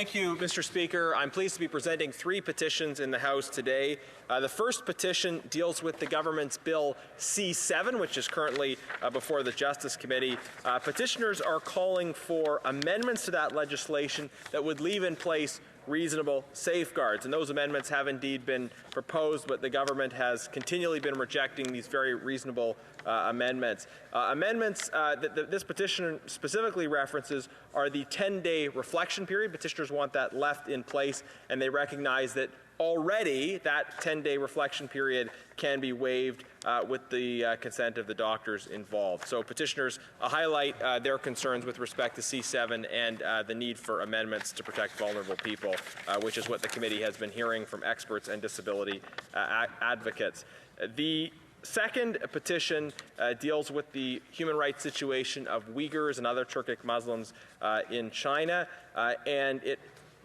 Thank you, Mr. Speaker. I'm pleased to be presenting 3 petitions in the House today. The first petition deals with the government's Bill C-7, which is currently before the Justice Committee. Petitioners are calling for amendments to that legislation that would leave in place reasonable safeguards, and those amendments have indeed been proposed, but the government has continually been rejecting these very reasonable amendments. Amendments that this petition specifically references are the 10-day reflection period. Petitioners want that left in place, and they recognize that already that 10-day reflection period can be waived with the consent of the doctors involved. So petitioners highlight their concerns with respect to C-7 and the need for amendments to protect vulnerable people, which is what the committee has been hearing from experts and disability advocates. The second petition deals with the human rights situation of Uyghurs and other Turkic Muslims in China, and it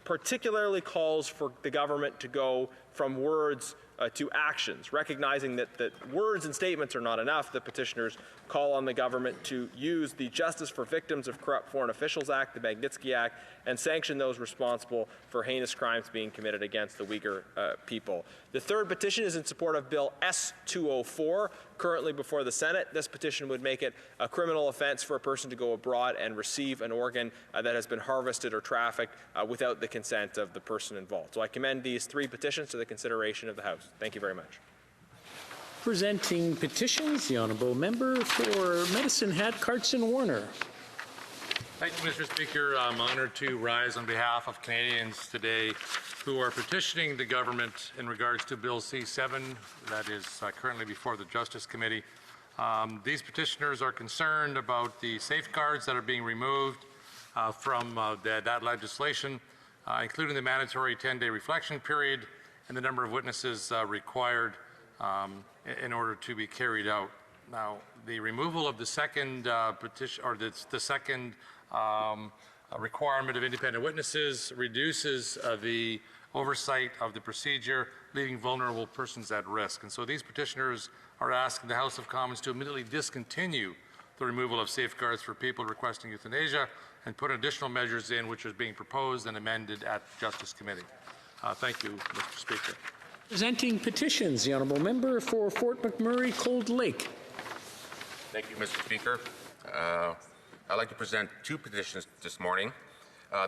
particularly calls for the government to go from words to actions, recognizing that words and statements are not enough. The petitioners call on the government to use the Justice for Victims of Corrupt Foreign Officials Act, the Magnitsky Act, and sanction those responsible for heinous crimes being committed against the Uyghur people. The third petition is in support of Bill S-204, currently before the Senate. This petition would make it a criminal offense for a person to go abroad and receive an organ that has been harvested or trafficked without the consent of the person involved. So I commend these 3 petitions to the consideration of the House. Thank you very much. Presenting petitions, the honourable member for Medicine Hat, Carson Warner. Thank you, Mr. Speaker. I'm honoured to rise on behalf of Canadians today who are petitioning the government in regards to Bill C-7 that is currently before the Justice Committee. These petitioners are concerned about the safeguards that are being removed from that legislation, including the mandatory 10-day reflection period and the number of witnesses required in order to be carried out. Now, the removal of the second petition, or the second requirement of independent witnesses, reduces the oversight of the procedure, leaving vulnerable persons at risk. And so these petitioners are asking the House of Commons to immediately discontinue the removal of safeguards for people requesting euthanasia and put additional measures in which is being proposed and amended at Justice Committee. Thank you, Mr. Speaker. Presenting petitions, the honourable member for Fort McMurray, Cold Lake. Thank you, Mr. Speaker. I'd like to present 2 petitions this morning.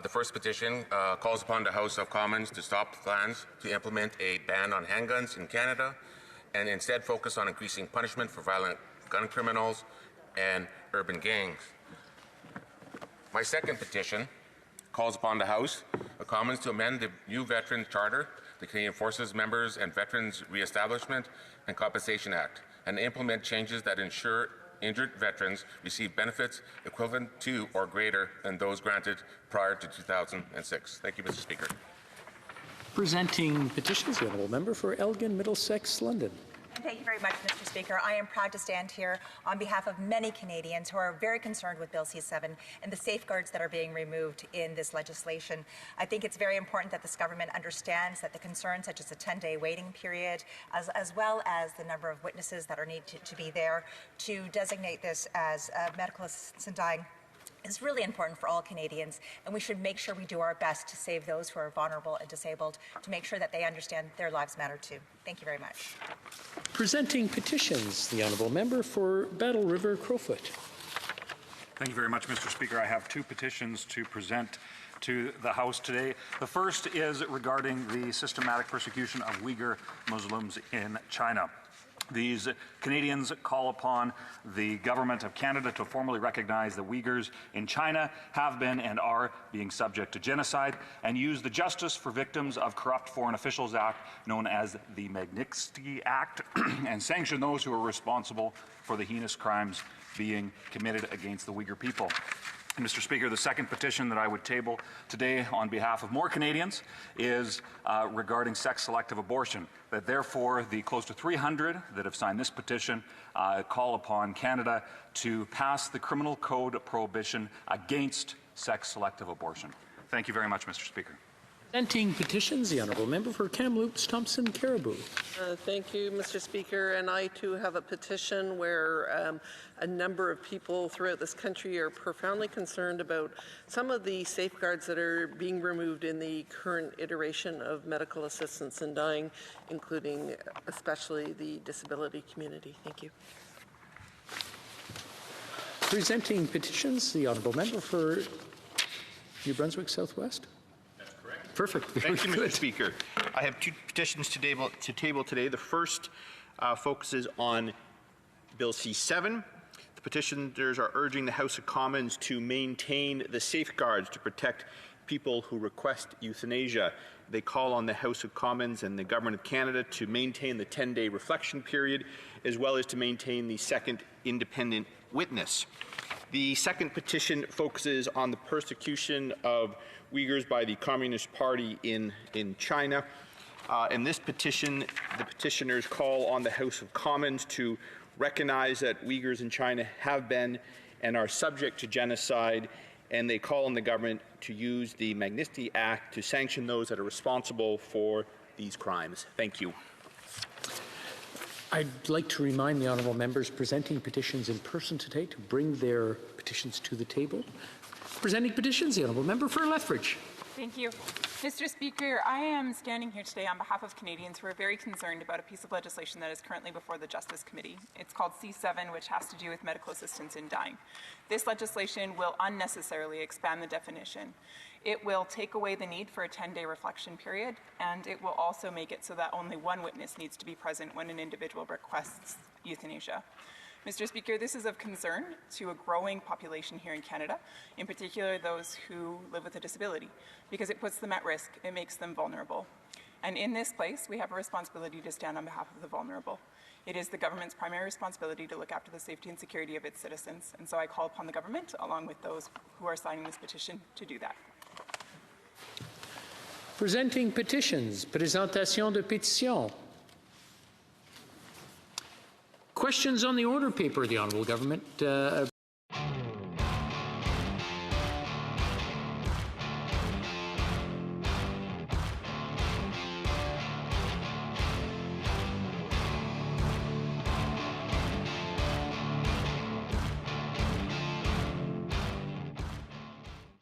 The first petition calls upon the House of Commons to stop plans to implement a ban on handguns in Canada and instead focus on increasing punishment for violent gun criminals and urban gangs. My second petition calls upon the House of Commons to amend the new Veterans Charter, the Canadian Forces Members and Veterans Re-establishment and Compensation Act, and implement changes that ensure injured veterans receive benefits equivalent to or greater than those granted prior to 2006. Thank you, Mr. Speaker. Presenting petitions, the honourable member for Elgin, Middlesex, London. Thank you very much, Mr. Speaker. I am proud to stand here on behalf of many Canadians who are very concerned with Bill C-7 and the safeguards that are being removed in this legislation. I think it's very important that this government understands that the concerns such as a 10-day waiting period, as well as the number of witnesses that are needed to be there to designate this as medical assistance in dying is really important for all Canadians, and we should make sure we do our best to save those who are vulnerable and disabled, to make sure that they understand their lives matter too. Thank you very much. Presenting petitions, the honourable member for Battle River, Crowfoot. Thank you very much, Mr. Speaker. I have 2 petitions to present to the House today. The first is regarding the systematic persecution of Uyghur Muslims in China. These Canadians call upon the Government of Canada to formally recognize that Uyghurs in China have been and are being subject to genocide and use the Justice for Victims of Corrupt Foreign Officials Act, known as the Magnitsky Act, and sanction those who are responsible for the heinous crimes being committed against the Uyghur people. Mr. Speaker, the second petition that I would table today on behalf of more Canadians is regarding sex-selective abortion. That therefore, the close to 300 that have signed this petition call upon Canada to pass the criminal code prohibition against sex-selective abortion. Thank you very much, Mr. Speaker. Presenting petitions, the Honourable Member for Kamloops, Thompson, Caribou. Thank you, Mr. Speaker. And I too have a petition where a number of people throughout this country are profoundly concerned about some of the safeguards that are being removed in the current iteration of medical assistance in dying, including especially the disability community. Thank you. Presenting petitions, the Honourable Member for New Brunswick Southwest. Perfect. Thank you, Mr. Speaker. I have two petitions to table today. The first focuses on Bill C-7. The petitioners are urging the House of Commons to maintain the safeguards to protect people who request euthanasia. They call on the House of Commons and the Government of Canada to maintain the 10-day reflection period, as well as to maintain the second independent witness. The second petition focuses on the persecution of Uyghurs by the Communist Party in China. In this petition, the petitioners call on the House of Commons to recognize that Uyghurs in China have been and are subject to genocide, and they call on the government to use the Magnitsky Act to sanction those that are responsible for these crimes. Thank you. I'd like to remind the honourable members presenting petitions in person today to bring their petitions to the table. Presenting petitions, the honourable member for Lethbridge. Thank you. Mr. Speaker, I am standing here today on behalf of Canadians who are very concerned about a piece of legislation that is currently before the Justice Committee. It's called C-7, which has to do with medical assistance in dying. This legislation will unnecessarily expand the definition. It will take away the need for a 10-day reflection period, and it will also make it so that only one witness needs to be present when an individual requests euthanasia. Mr. Speaker, this is of concern to a growing population here in Canada, in particular those who live with a disability, because it puts them at risk, it makes them vulnerable. And in this place, we have a responsibility to stand on behalf of the vulnerable. It is the government's primary responsibility to look after the safety and security of its citizens, and so I call upon the government, along with those who are signing this petition, to do that. Presenting petitions, présentation de pétitions. Questions on the order paper, the Honourable Government.